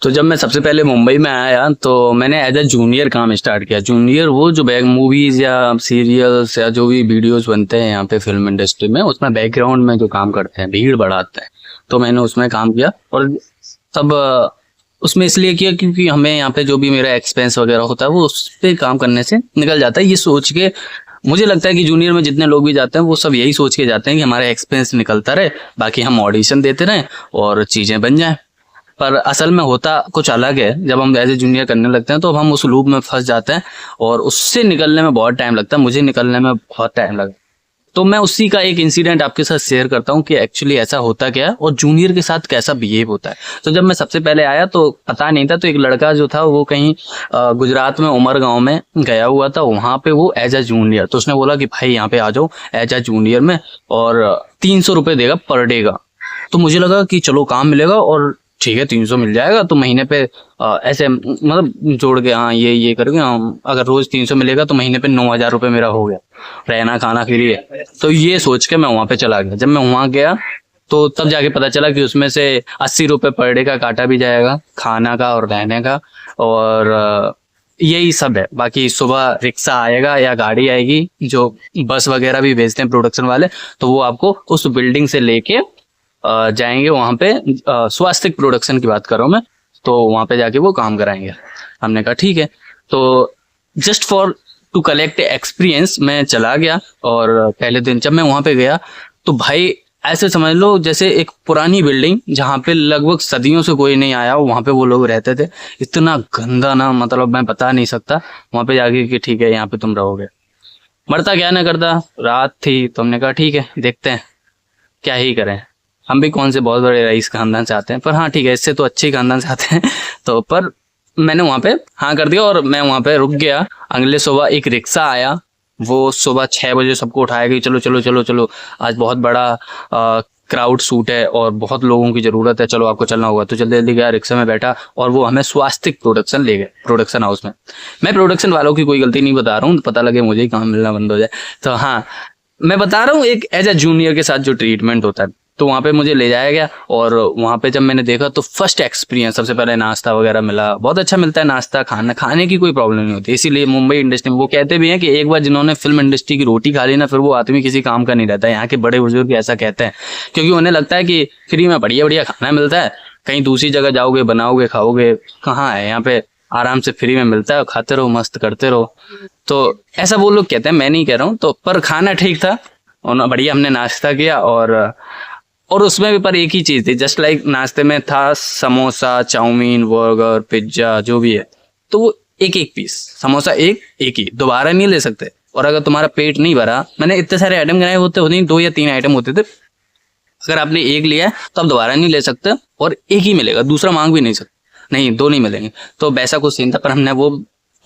तो जब मैं सबसे पहले मुंबई में आया तो मैंने एज अ जूनियर काम स्टार्ट किया। जूनियर वो जो बैक मूवीज या सीरियल्स या जो भी वीडियोस बनते हैं यहाँ पे फिल्म इंडस्ट्री में, उसमें बैकग्राउंड में जो काम करते हैं, भीड़ बढ़ाते हैं, तो मैंने उसमें काम किया। और तब उसमें इसलिए किया क्योंकि हमें यहाँ पे जो भी मेरा एक्सपेंस वगैरह होता है वो उस पे काम करने से निकल जाता है। ये सोच के मुझे लगता है कि जूनियर में जितने लोग भी जाते हैं वो सब यही सोच के जाते हैं कि हमारा एक्सपेंस निकलता रहे, बाकी हम ऑडिशन देते रहें और चीज़ें बन जाएं। पर असल में होता कुछ अलग है। जब हम एज ए जूनियर करने लगते हैं तो हम उस लूप में फंस जाते हैं और उससे निकलने में बहुत टाइम लगता है। मुझे निकलने में बहुत टाइम लगा। तो मैं उसी का एक इंसिडेंट आपके साथ शेयर करता हूँ कि एक्चुअली ऐसा होता क्या है और जूनियर के साथ कैसा बिहेव होता है। तो जब मैं सबसे पहले आया तो पता नहीं था, तो एक लड़का जो था वो कहीं गुजरात में उमरगांव में गया हुआ था, वहाँ पे वो एज अ जूनियर। तो उसने बोला कि भाई यहाँ पे आ जाओ एज अ जूनियर में, और 300 रुपये देगा पर डे का। तो मुझे लगा कि चलो काम मिलेगा और ठीक है 300 मिल जाएगा तो महीने पे ऐसे मतलब जोड़ के, हाँ ये करके, हाँ अगर रोज 300 मिलेगा तो महीने पे 9,000 रुपये मेरा हो गया, रहना खाना फ्री है। तो ये सोच के मैं वहाँ पे चला गया। जब मैं वहाँ गया तो तब जाके पता चला कि उसमें से 80 रुपये पर डे का काटा भी जाएगा, खाना का और रहने का, और यही सब है। बाकी सुबह रिक्शा आएगा या गाड़ी आएगी, जो बस वगैरह भी भेजते हैं प्रोडक्शन वाले, तो वो आपको उस बिल्डिंग से लेके जाएंगे वहाँ पे। स्वास्थ्य प्रोडक्शन की बात कर रहा हूँ मैं, तो वहाँ पे जाके वो काम कराएंगे। हमने कहा ठीक है। तो just for to collect experience मैं चला गया। और पहले दिन जब मैं वहाँ पे गया तो भाई ऐसे समझ लो जैसे एक पुरानी बिल्डिंग जहाँ पे लगभग सदियों से कोई नहीं आया, वहाँ पे वो लोग रहते थे। इतना गंदा ना, मतलब मैं बता नहीं सकता। वहाँ पे जाके कि ठीक है यहाँ पे तुम रहोगे, मरता क्या ना करता। रात थी तो हमने कहा ठीक है देखते हैं क्या ही करें, हम भी कौन से बहुत बड़े रईस खानदान से आते हैं, पर हाँ ठीक है इससे तो अच्छे खानदान से आते हैं। तो पर मैंने वहाँ पे हाँ कर दिया और मैं वहाँ पे रुक गया। अगले सुबह एक रिक्शा आया, वो सुबह 6 बजे सबको उठाया कि चलो चलो चलो चलो, आज बहुत बड़ा क्राउड शूट है और बहुत लोगों की ज़रूरत है, चलो आपको चलना होगा। तो जल्दी जल्दी गया, रिक्शा में बैठा और वो हमें स्वास्तिक प्रोडक्शन ले गए, प्रोडक्शन हाउस में। मैं प्रोडक्शन वालों की कोई गलती नहीं बता रहा हूँ, पता लगे मुझे ही काम मिलना बंद हो जाए। तो हाँ मैं बता रहा हूँ एक एज अ जूनियर के साथ जो ट्रीटमेंट होता है। तो वहाँ पे मुझे ले जाया गया और वहाँ पे जब मैंने देखा तो फर्स्ट एक्सपीरियंस, सबसे पहले नाश्ता वगैरह मिला, बहुत अच्छा मिलता है नाश्ता, खाने की कोई प्रॉब्लम नहीं होती। इसीलिए मुंबई इंडस्ट्री में वो कहते भी हैं कि एक बार जिन्होंने फिल्म इंडस्ट्री की रोटी खा ली ना, फिर वो आदमी किसी काम का नहीं रहता। यहाँ के बड़े बुजुर्ग ऐसा कहते हैं, क्योंकि उन्हें लगता है कि फ्री में बढ़िया बढ़िया खाना मिलता है, कहीं दूसरी जगह जाओगे बनाओगे खाओगे, कहाँ है, यहाँ पे आराम से फ्री में मिलता है, खाते रहो मस्त करते रहो। तो ऐसा वो लोग कहते हैं, मैं नहीं कह रहा हूँ। तो पर खाना ठीक था और बढ़िया, हमने नाश्ता किया। और उसमें भी पर एक ही चीज़ थी, जस्ट लाइक नाश्ते में था समोसा, चाउमीन, बर्गर, पिज्ज़ा जो भी है, तो वो एक एक पीस समोसा, एक ही, दोबारा नहीं ले सकते। और अगर तुम्हारा पेट नहीं भरा, मैंने इतने सारे आइटम बनाए होते नहीं, 2 या 3 आइटम होते थे, अगर आपने एक लिया है तो आप दोबारा नहीं ले सकते और एक ही मिलेगा, दूसरा मांग भी नहीं सकते, नहीं 2 नहीं मिलेंगे। तो वैसा कुछ सीन था, पर हमने वो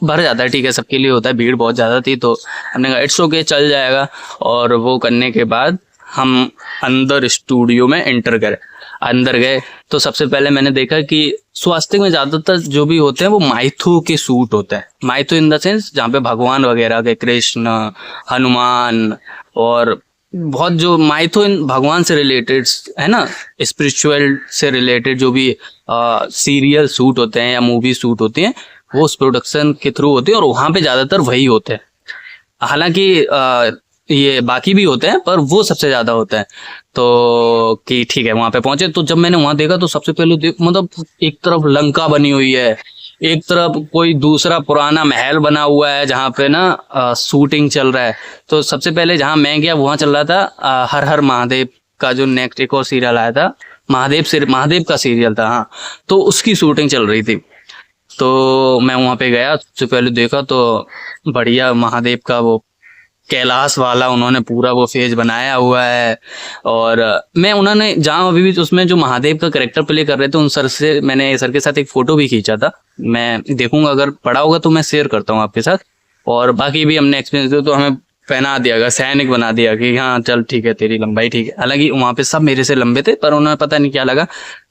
भर जाता है, ठीक है सबके लिए होता है, भीड़ बहुत ज़्यादा थी तो हमने कहा इट्स ओके चल जाएगा। और वो करने के बाद हम अंदर स्टूडियो में एंटर करे, अंदर गए तो सबसे पहले मैंने देखा कि स्वास्थ्य में ज़्यादातर जो भी होते हैं वो माइथो के सूट होते हैं। माइथो इन द सेंस जहाँ पे भगवान वगैरह के, कृष्ण, हनुमान, और बहुत जो माइथो इन भगवान से रिलेटेड है ना, स्पिरिचुअल से रिलेटेड जो भी सीरियल सूट होते हैं या मूवी सूट होती हैं, वो उस प्रोडक्शन के थ्रू होते हैं और वहाँ पे ज़्यादातर वही होते हैं। हालांकि ये बाकी भी होते हैं पर वो सबसे ज़्यादा होता है। तो कि ठीक है वहाँ पे पहुंचे, तो जब मैंने वहाँ देखा तो सबसे पहले मतलब एक तरफ लंका बनी हुई है, एक तरफ कोई दूसरा पुराना महल बना हुआ है जहाँ पे ना शूटिंग चल रहा है। तो सबसे पहले जहाँ मैं गया वहाँ चल रहा था हर हर महादेव का जो नेक्स्ट एक और सीरियल आया था, महादेव का सीरियल था, हाँ, तो उसकी शूटिंग चल रही थी। तो मैं वहाँ पे गया, सबसे पहले देखा तो बढ़िया महादेव का वो कैलाश वाला उन्होंने पूरा वो फेज बनाया हुआ है। और उन्होंने जहाँ अभी भी उसमें जो महादेव का करेक्टर प्ले कर रहे थे, उन मैंने सर के साथ एक फोटो भी खींचा था, मैं देखूंगा अगर पड़ा होगा तो मैं शेयर करता हूँ आपके साथ। और बाकी भी हमने एक्सपीरियंस दिया, तो हमें पहना दिया गया, सैनिक बना दिया कि हाँ चल ठीक है तेरी लंबाई ठीक है। हालांकि वहाँ पे सब मेरे से लंबे थे, पर उन्हें पता नहीं क्या लगा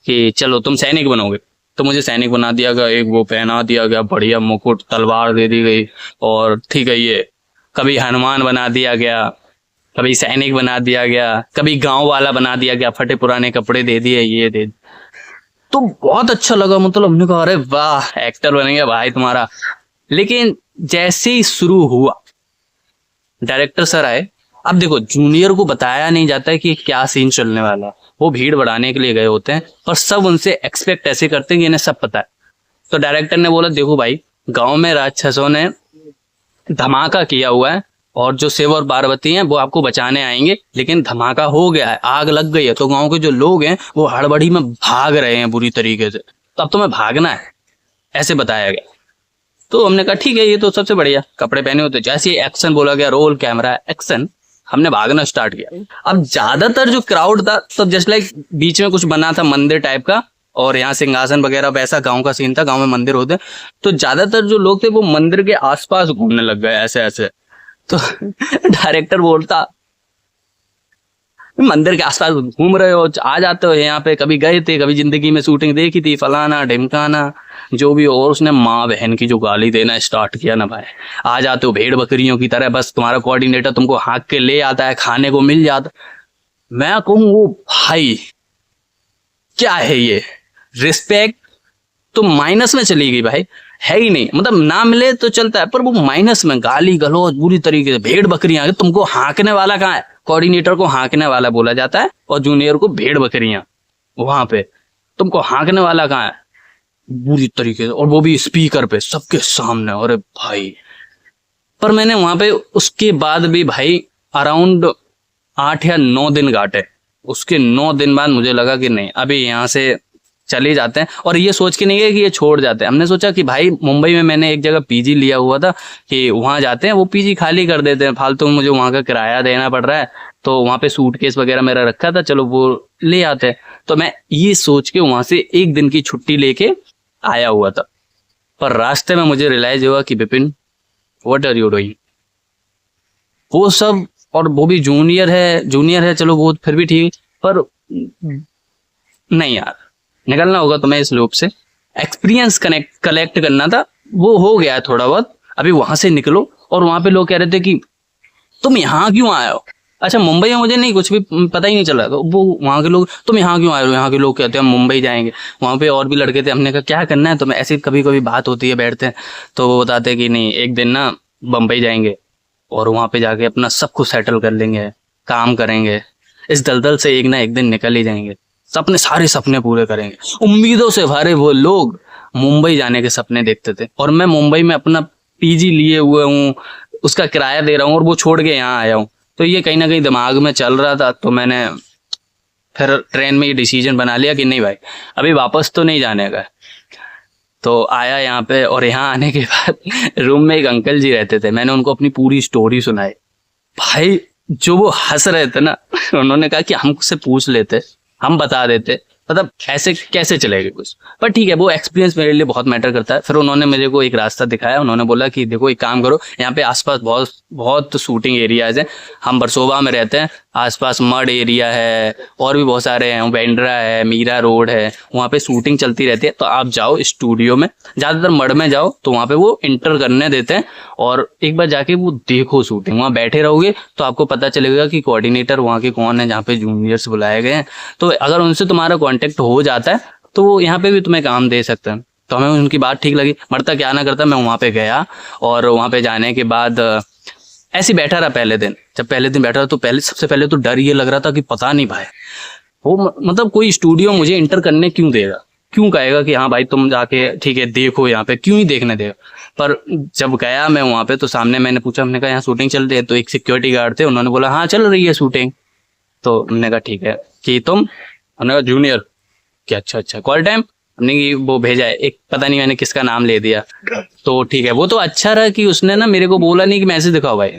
कि चलो तुम सैनिक बनोगे, तो मुझे सैनिक बना दिया गया, एक वो पहना दिया गया बढ़िया मुकुट, तलवार दे दी गई, और ठीक है ये कभी हनुमान बना दिया गया, कभी सैनिक बना दिया गया, कभी गांव वाला बना दिया गया, फटे पुराने कपड़े दे दिए, ये दे। तो बहुत अच्छा लगा, मतलब हमने कहा अरे वाह एक्टर बनेंगे भाई तुम्हारा। लेकिन जैसे ही शुरू हुआ, डायरेक्टर सर आए। अब देखो जूनियर को बताया नहीं जाता है कि क्या सीन चलने वाला है, वो भीड़ बढ़ाने के लिए गए होते हैं, पर सब उनसे एक्सपेक्ट ऐसे करते हैं कि इन्हें सब पता है। तो डायरेक्टर ने बोला देखो भाई, गांव में राक्षसों ने धमाका किया हुआ है और जो शिव और पार्वती हैं वो आपको बचाने आएंगे, लेकिन धमाका हो गया है, आग लग गई है, तो गांव के जो लोग हैं वो हड़बड़ी में भाग रहे हैं बुरी तरीके से, तो अब तुम्हें भागना है, ऐसे बताया गया। तो हमने कहा ठीक है, ये तो सबसे बढ़िया, कपड़े पहने होते, जैसे ही एक्शन बोला गया, रोल कैमरा एक्शन, हमने भागना स्टार्ट किया। अब ज्यादातर जो क्राउड था, तो जस्ट लाइक बीच में कुछ बना था मंदिर टाइप का, और यहाँ सिंहासन वगैरह वैसा गांव का सीन था, गांव में मंदिर होते, तो ज्यादातर जो लोग थे वो मंदिर के आसपास घूमने लग गए ऐसे ऐसे। तो डायरेक्टर बोलता मंदिर के आसपास घूम रहे हो, आ जाते हो यहाँ पे, कभी गए थे, कभी जिंदगी में शूटिंग देखी थी, फलाना ढिमकाना जो भी। और उसने माँ बहन की जो गाली देना स्टार्ट किया ना भाई, आ जाते हो भेड़ बकरियों की तरह, बस तुम्हारा कोऑर्डिनेटर तुमको हाँक के ले आता है, खाने को मिल जाता। मैं कहूँ वो भाई क्या है ये, रिस्पेक्ट तो माइनस में चली गई भाई, है ही नहीं, मतलब ना मिले तो चलता है, पर वो माइनस में, गाली गलौज बुरी तरीके से, भेड़ बकरियां, तुमको हाँकने वाला कहाँ है, कोऑर्डिनेटर को हाँकने वाला बोला जाता है और जूनियर को भेड़ बकरियां, वहां पे तुमको हाँकने वाला कहाँ है, बुरी तरीके से, और वो भी स्पीकर पे सबके सामने। अरे भाई, पर मैंने वहां पे उसके बाद भी भाई अराउंड 8 या 9 दिन काटे। उसके 9 दिन बाद मुझे लगा कि नहीं, अभी यहाँ से चले जाते हैं, और ये सोच के नहीं गए कि ये छोड़ जाते हैं। हमने सोचा कि भाई मुंबई में मैंने एक जगह पीजी लिया हुआ था कि वहां जाते हैं, वो पीजी खाली कर देते हैं, फालतू मुझे वहां का किराया देना पड़ रहा है, तो वहां पे सूटकेस वगैरह मेरा रखा था, चलो वो ले आते हैं। तो मैं ये सोच के वहां से 1 दिन की छुट्टी लेके आया हुआ था, पर रास्ते में मुझे रियलाइज हुआ कि Vipin what are you doing, वो सब, और वो भी जूनियर है चलो वो फिर भी ठीक, पर नहीं यार, निकलना होगा तुम्हें इस लूप से, एक्सपीरियंस कलेक्ट करना था, वो हो गया है थोड़ा बहुत, अभी वहां से निकलो। और वहां पे लोग कह रहे थे कि तुम यहाँ क्यों आए हो, अच्छा मुंबई में मुझे नहीं कुछ भी पता ही नहीं चला, तो वो वहाँ के लोग तुम यहाँ क्यों आए हो, यहाँ के लोग कहते हैं हम मुंबई जाएंगे। वहाँ पे और भी लड़के थे, हमने कहा क्या करना है तुम्हें, ऐसी कभी कभी बात होती है, बैठते हैं, तो वो बताते हैं कि नहीं एक दिन ना बम्बई जाएंगे और वहाँ पे जाके अपना सब कुछ सेटल कर लेंगे, काम करेंगे, इस दलदल से एक ना एक दिन निकल ही जाएंगे, अपने सारे सपने पूरे करेंगे। उम्मीदों से भरे वो लोग मुंबई जाने के सपने देखते थे, और मैं मुंबई में अपना पीजी लिए हुए हूँ, उसका किराया दे रहा हूँ, और वो छोड़ के यहाँ आया हूँ। तो ये कहीं ना कहीं दिमाग में चल रहा था, तो मैंने फिर ट्रेन में ये डिसीजन बना लिया कि नहीं भाई अभी वापस तो नहीं जाने का। तो आया यहाँ पे, और यहाँ आने के बाद रूम में एक अंकल जी रहते थे, मैंने उनको अपनी पूरी स्टोरी सुनाई। भाई जो वो हंस रहे थे ना, उन्होंने कहा कि हमसे पूछ लेते, हम बता देते, मतलब ऐसे कैसे चलेगा कुछ। पर ठीक है, वो एक्सपीरियंस मेरे लिए बहुत मैटर करता है। फिर उन्होंने मेरे को एक रास्ता दिखाया, उन्होंने बोला कि देखो एक काम करो, यहाँ पे आसपास बहुत बहुत शूटिंग एरियाज हैं, हम बरसोबा में रहते हैं, आसपास मड एरिया है, और भी बहुत सारे हैं, बेंड्रा है, मीरा रोड है, वहाँ पे शूटिंग चलती रहती है। तो आप जाओ स्टूडियो में, ज़्यादातर मड में जाओ, तो वहाँ पे वो इंटर करने देते हैं, और एक बार जाके वो देखो शूटिंग, वहाँ बैठे रहोगे तो आपको पता चलेगा कि कोऑर्डिनेटर वहाँ के कौन है, जहाँ पे जूनियर्स बुलाए गए हैं। तो अगर उनसे तुम्हारा कांटेक्ट हो जाता है तो वो यहाँ पे भी तुम्हें काम दे सकते हैं। तो हमें उनकी बात ठीक लगी, मरता क्या ना करता, मैं वहाँ पे गया, और वहाँ पे जाने के बाद ऐसे बैठा रहा। पहले दिन जब पहले दिन बैठा रहा, तो सबसे पहले तो डर ये लग रहा था कि पता नहीं भाई वो मतलब कोई स्टूडियो मुझे इंटर करने क्यों देगा, क्यों कहेगा कि हाँ भाई तुम जाके ठीक है देखो, यहाँ पे क्यों ही देखने देगा। पर जब गया मैं वहाँ पे, तो सामने मैंने पूछा, हमने कहा यहाँ शूटिंग चल रही है, तो एक सिक्योरिटी गार्ड थे, उन्होंने बोला हाँ चल रही है शूटिंग। तो हमने कहा ठीक है, कि तुम, हमने कहा जूनियर, कि अच्छा कॉल टाइम, हमने वो भेजा है एक, पता नहीं मैंने किसका नाम ले दिया। तो ठीक है, वो तो अच्छा रहा कि उसने ना मेरे को बोला नहीं कि मैसेज दिखाओ भाई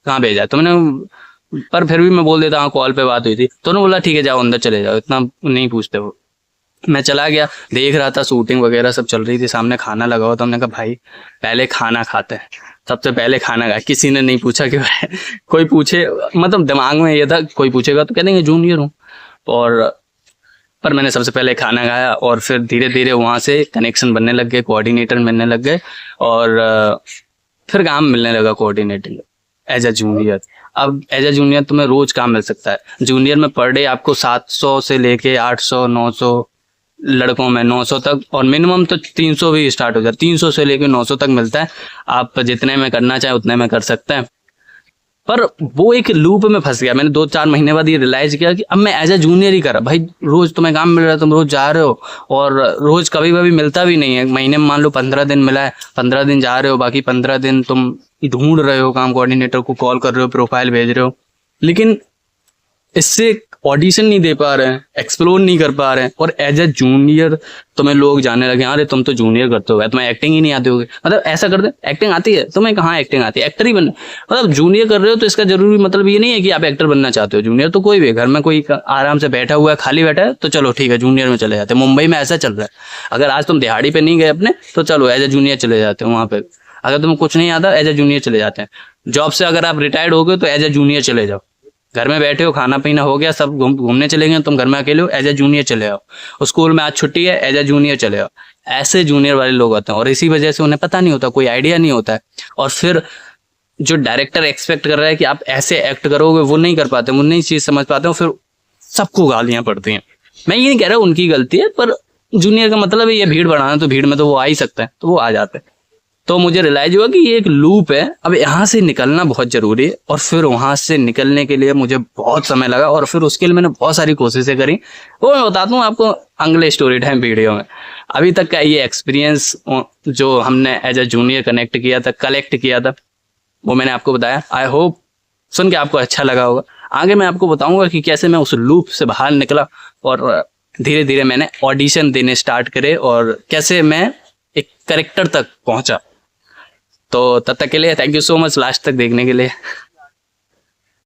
कहाँ भेजा है, तो मैंने, पर फिर भी मैं बोल देता हाँ कॉल पे बात हुई थी। तो उन्होंने बोला ठीक है जाओ अंदर चले जाओ, इतना नहीं पूछते वो। मैं चला गया, देख रहा था शूटिंग वगैरह सब चल रही थी, सामने खाना लगा हुआ था। हमने कहा भाई पहले खाना खाते हैं, सबसे पहले खाना खाया। किसी ने नहीं पूछा कि भाई कोई पूछे, मतलब दिमाग में ये था कोई पूछेगा तो कह देंगे जूनियर हूँ, और पर मैंने सबसे पहले खाना खाया, और फिर धीरे धीरे वहाँ से कनेक्शन बनने लग गए, कोऑर्डिनेटर मिलने लग गए, और फिर काम मिलने लगा कोऑर्डिनेटर एज अ जूनियर। अब एज अ जूनियर तुम्हें रोज काम मिल सकता है, जूनियर में पर डे आपको 700 से लेके 800 900 लड़कों में 900 तक, और मिनिमम तो 300 भी स्टार्ट हो जाता है, 300 से लेकर 900 तक मिलता है। आप जितने में करना चाहे उतने में कर सकते हैं। पर वो एक लूप में फंस गया। मैंने 2-4 महीने बाद ये रियलाइज किया कि अब मैं एज ए जूनियर ही करा। भाई रोज तुम्हें काम मिल रहा है, तुम रोज जा रहे हो, और रोज कभी कभी मिलता भी नहीं है। महीने में मान लो 15 दिन मिला है, 15 दिन जा रहे हो, बाकी 15 दिन तुम ढूंढ रहे हो, काम कोऑर्डिनेटर को कॉल कर रहे हो, प्रोफाइल भेज रहे हो, लेकिन इससे ऑडिशन नहीं दे पा रहे हैं, एक्सप्लोर नहीं कर पा रहे हैं। और एज ए जूनियर तुम्हें लोग जानने लगे, अरे तुम तो जूनियर करते हो, तुम्हें एक्टिंग ही नहीं आती होगी। मतलब ऐसा कर दे, एक्टिंग आती है तुम्हें, कहाँ एक्टिंग आती है, एक्टर ही बनना। मतलब जूनियर कर रहे हो तो इसका जरूरी मतलब ये नहीं है कि आप एक्टर बनना चाहते हो। जूनियर तो कोई भी, घर में कोई आराम से बैठा हुआ है, खाली बैठा है, तो चलो ठीक है जूनियर में चले जाते हैं। मुंबई में ऐसा चल रहा है, अगर आज तुम दिहाड़ी पे नहीं गए अपने, तो चलो एज ए जूनियर चले जाते हो वहाँ पे। अगर तुम्हें कुछ नहीं आता, एज ए जूनियर चले जाते हैं। जॉब से अगर आप रिटायर्ड हो गए तो एज ए जूनियर चले जाओ। घर में बैठे हो, खाना पीना हो गया, सब घूमने चले गए, तुम घर में अकेले हो, एज ए जूनियर चले आओ। स्कूल में आज छुट्टी है, एज ए जूनियर चले आओ। ऐसे जूनियर वाले लोग आते हैं, और इसी वजह से उन्हें पता नहीं होता, कोई आइडिया नहीं होता है। और फिर जो डायरेक्टर एक्सपेक्ट कर रहा है कि आप ऐसे एक्ट करोगे, वो नहीं कर पाते, वो नहीं चीज समझ पाते, और फिर सबको गालियां पड़ती हैं। मैं ये नहीं कह रहा उनकी गलती है, पर जूनियर का मतलब है ये भीड़ बढ़ाना, तो भीड़ में तो वो आ ही सकते हैं, तो वो आ जाते हैं। तो मुझे रियलाइज हुआ कि ये एक लूप है, अब यहाँ से निकलना बहुत जरूरी है। और फिर वहां से निकलने के लिए मुझे बहुत समय लगा, और फिर उसके लिए मैंने बहुत सारी कोशिशें करी, वो मैं बताता हूँ आपको अगले स्टोरी टाइम वीडियो में। अभी तक का ये एक्सपीरियंस जो हमने एज ए जूनियर कनेक्ट किया था, कलेक्ट किया था, वो मैंने आपको बताया। आई होप सुन के आपको अच्छा लगा होगा। आगे मैं आपको बताऊंगा कि कैसे मैं उस लूप से बाहर निकला, और धीरे धीरे मैंने ऑडिशन देने स्टार्ट करे, और कैसे मैं एक कैरेक्टर तक पहुंचा। तो तब तक के लिए thank you so much last तक देखने के लिए।